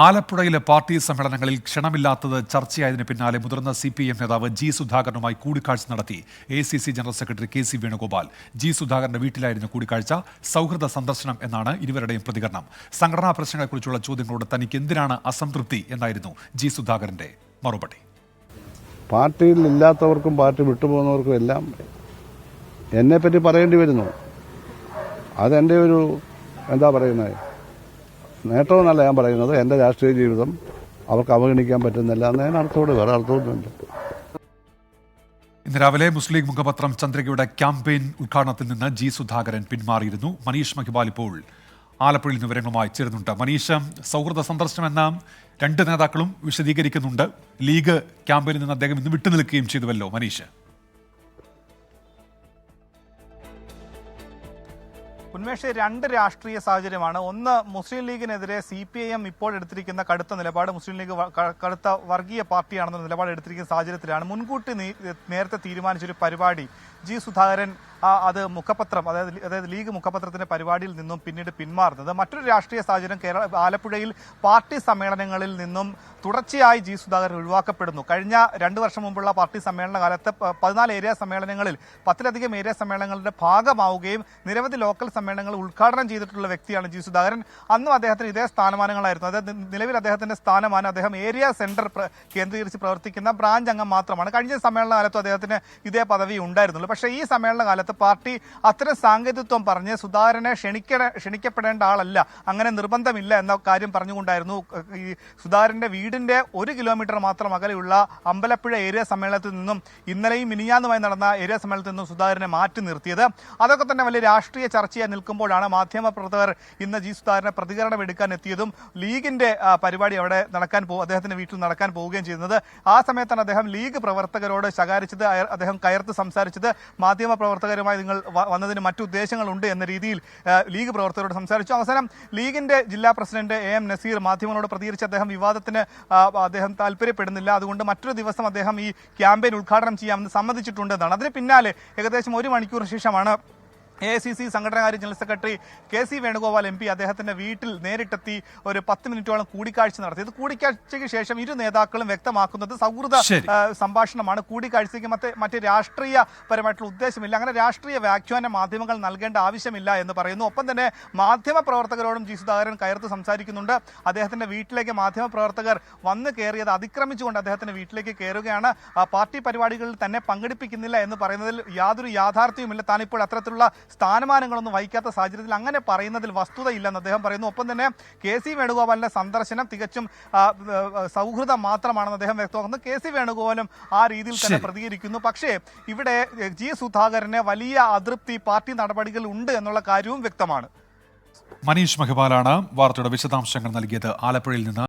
ആലപ്പുഴയിലെ പാർട്ടി സമ്മേളനങ്ങളിൽ ക്ഷണമില്ലാത്തത് ചർച്ചയായതിനു പിന്നാലെ മുതിർന്ന CPM നേതാവ് ജി സുധാകരനുമായി കൂടിക്കാഴ്ച നടത്തി ACC general secretary KC Venugopal. G സുധാകരന്റെ വീട്ടിലായിരുന്നു കൂടിക്കാഴ്ച. സൗഹൃദ സന്ദർശനം എന്നാണ് ഇരുവരുടെയും പ്രതികരണം. സംഘടനാ പ്രശ്നങ്ങളെക്കുറിച്ചുള്ള ചോദ്യങ്ങളോട് തനിക്ക് എന്തിനാണ് അസംതൃപ്തി എന്നായിരുന്നു ജി സുധാകരന്റെ മറുപടി. പാർട്ടിയിൽ ഇല്ലാത്തവർക്കും പാർട്ടി വിട്ടുപോകുന്നവർക്കും എല്ലാം എന്നെപ്പറ്റി പറയേണ്ടി വരുന്നു. അതെൻ്റെ ഒരു എന്താ പറയുന്നത് നേട്ടമെന്നല്ല ഞാൻ പറയുന്നത്. എൻ്റെ രാഷ്ട്രീയ ജീവിതം അവർക്ക് അവഗണിക്കാൻ പറ്റുന്നില്ല എന്ന് ഞാൻ അർത്ഥത്തോട് വേറെ അർത്ഥമൊന്നുമില്ല. ഇന്ന് രാവിലെ മുസ്ലിം ലീഗ് മുഖപത്രം ചന്ദ്രികയുടെ ക്യാമ്പയിൻ ഉദ്ഘാടനത്തിൽ നിന്ന് ജി സുധാകരൻ പിന്മാറിയിരുന്നു. മനീഷ് മഹിബാൽ ഇപ്പോൾ ആലപ്പുഴയിൽ നിന്ന് വിവരങ്ങളുമായി ചേരുന്നുണ്ട്. മനീഷ്, സൗഹൃദ സന്ദർശനം എന്ന രണ്ട് നേതാക്കളും വിശദീകരിക്കുന്നുണ്ട്. ലീഗ് ക്യാമ്പയിനിൽ നിന്ന് അദ്ദേഹം ഇന്ന് വിട്ടുനിൽക്കുകയും ചെയ്തുവല്ലോ മനീഷ്. ഉന്മേഷ്, രണ്ട് രാഷ്ട്രീയ സാഹചര്യമാണ്. ഒന്ന്, മുസ്ലിം ലീഗിനെതിരെ CPIM ഇപ്പോൾ എടുത്തിരിക്കുന്ന കടുത്ത നിലപാട്. മുസ്ലിം ലീഗ് കടുത്ത വർഗീയ പാർട്ടിയാണെന്ന നിലപാട് എടുത്തിരിക്കുന്ന സാഹചര്യത്തിലാണ് നേരത്തെ തീരുമാനിച്ചൊരു പരിപാടി ജി സുധാകരൻ അത് മുഖപത്രം അതായത് ലീഗ് മുഖപത്രത്തിന്റെ പരിപാടിയിൽ നിന്നും പിന്നീട് പിന്മാറുന്നത്. മറ്റൊരു രാഷ്ട്രീയ സാഹചര്യം ആലപ്പുഴയിൽ പാർട്ടി സമ്മേളനങ്ങളിൽ നിന്നും തുടർച്ചയായി ജി സുധാകരൻ ഒഴിവാക്കപ്പെടുന്നു. കഴിഞ്ഞ 2 വർഷം മുമ്പുള്ള പാർട്ടി സമ്മേളന കാലത്ത് 14 ഏരിയ സമ്മേളനങ്ങളിൽ 10ലധികം ഏരിയ സമ്മേളനങ്ങളുടെ ഭാഗമാവുകയും നിരവധി ലോക്കൽ സമ്മേളനങ്ങൾ ഉദ്ഘാടനം ചെയ്തിട്ടുള്ള വ്യക്തിയാണ് ജി സുധാകരൻ. അന്നും അദ്ദേഹത്തിന് ഇതേ സ്ഥാനമാനങ്ങളായിരുന്നു. അതായത് നിലവിൽ അദ്ദേഹത്തിന്റെ സ്ഥാനമാനം അദ്ദേഹം ഏരിയ സെന്റർ കേന്ദ്രീകരിച്ച് പ്രവർത്തിക്കുന്ന ബ്രാഞ്ച് അംഗം മാത്രമാണ്. കഴിഞ്ഞ സമ്മേളന കാലത്തും അദ്ദേഹത്തിന് ഇതേ പദവി ഉണ്ടായിരുന്നുള്ളൂ. പക്ഷേ ഈ സമ്മേളന കാലത്ത് പാർട്ടി അത്തരം സാങ്കേതികത്വം പറഞ്ഞ് സുധാകരനെ ക്ഷണിക്കപ്പെടേണ്ട ആളല്ല, അങ്ങനെ നിർബന്ധമില്ല എന്ന കാര്യം പറഞ്ഞുകൊണ്ടായിരുന്നു ഈ സുധാകരന്റെ വീടിന്റെ 1 കിലോമീറ്റർ മാത്രം അകലെയുള്ള അമ്പലപ്പുഴ ഏരിയ സമ്മേളനത്തിൽ നിന്നും ഇന്നലെയും മിനിഞ്ഞാന്നുമായി നടന്ന ഏരിയ സമ്മേളനത്തിൽ നിന്നും സുധാകരനെ മാറ്റി നിർത്തിയത്. അതൊക്കെ തന്നെ വലിയ രാഷ്ട്രീയ ചർച്ചയായി നിൽക്കുമ്പോഴാണ് മാധ്യമപ്രവർത്തകർ ഇന്ന് ജി സുധാകരനെ പ്രതികരണം എടുക്കാൻ എത്തിയതും ലീഗിന്റെ പരിപാടി അവിടെ അദ്ദേഹത്തിന്റെ വീട്ടിൽ നടക്കാൻ പോവുകയും ചെയ്യുന്നത്. ആ സമയത്താണ് അദ്ദേഹം ലീഗ് പ്രവർത്തകരോട് ശകാരിച്ചത്. അദ്ദേഹം കയർത്ത് സംസാരിച്ചത് മാധ്യമപ്രവർത്തകരുമായി നിങ്ങൾ വന്നതിന് മറ്റു ഉദ്ദേശങ്ങളുണ്ട് എന്ന രീതിയിൽ ലീഗ് പ്രവർത്തകരോട് സംസാരിച്ചു. അവസാനം ലീഗിന്റെ ജില്ലാ പ്രസിഡന്റ് AM നസീർ മാധ്യമങ്ങളോട് പ്രതികരിച്ച് അദ്ദേഹം താല്പര്യപ്പെടുന്നില്ല, അതുകൊണ്ട് മറ്റൊരു ദിവസം അദ്ദേഹം ഈ ക്യാമ്പയിൻ ഉദ്ഘാടനം ചെയ്യാമെന്ന് സമ്മതിച്ചിട്ടുണ്ടെന്നാണ്. അതിന് പിന്നാലെ ഏകദേശം 1 മണിക്കൂർ ശേഷമാണ് AICC സംഘടനാകാര്യ general secretary KC Venugopal MP അദ്ദേഹത്തിന്റെ വീട്ടിൽ നേരിട്ടെത്തി ഒരു 10 മിനിറ്റോളം കൂടിക്കാഴ്ച നടത്തിയത്. കൂടിക്കാഴ്ചയ്ക്ക് ശേഷം ഇരു നേതാക്കളും വ്യക്തമാക്കുന്നത് സൗഹൃദ സംഭാഷണമാണ്. കൂടിക്കാഴ്ചയ്ക്ക് മറ്റ് രാഷ്ട്രീയപരമായിട്ടുള്ള ഉദ്ദേശമില്ല, അങ്ങനെ രാഷ്ട്രീയ വ്യാഖ്യാനം മാധ്യമങ്ങൾ നൽകേണ്ട ആവശ്യമില്ല എന്ന് പറയുന്നു. ഒപ്പം തന്നെ മാധ്യമ പ്രവർത്തകരോടും ജി സുധാകരൻ കയർത്ത് സംസാരിക്കുന്നുണ്ട്. അദ്ദേഹത്തിന്റെ വീട്ടിലേക്ക് മാധ്യമ പ്രവർത്തകർ വന്ന് കയറിയത് അതിക്രമിച്ചുകൊണ്ട് അദ്ദേഹത്തിന്റെ വീട്ടിലേക്ക് കയറുകയാണ്. പാർട്ടി പരിപാടികളിൽ തന്നെ പങ്കെടുപ്പിക്കുന്നില്ല എന്ന് പറയുന്നതിൽ യാതൊരു യാഥാർത്ഥ്യവുമില്ല. താനിപ്പോൾ അത്തരത്തിലുള്ള സ്ഥാനമാനങ്ങളൊന്നും വഹിക്കാത്ത സാഹചര്യത്തിൽ അങ്ങനെ പറയുന്നതിൽ വസ്തുതയില്ലെന്ന് അദ്ദേഹം പറയുന്നു. ഒപ്പം തന്നെ KC വേണുഗോപാലിന്റെ സന്ദർശനം തികച്ചും സൗഹൃദം മാത്രമാണെന്ന് അദ്ദേഹം വ്യക്തമാക്കുന്നു. KC വേണുഗോപാലും ആ രീതിയിൽ തന്നെ പ്രതികരിക്കുന്നു. പക്ഷേ ഇവിടെ ജി സുധാകരന് വലിയ അതൃപ്തി പാർട്ടി നടപടികൾ ഉണ്ട് എന്നുള്ള കാര്യവും വ്യക്തമാണ്. മനീഷ് മഹിബാലാണ് വാർത്തയുടെ വിശദാംശങ്ങൾ നൽകിയത് ആലപ്പുഴയിൽ നിന്ന്.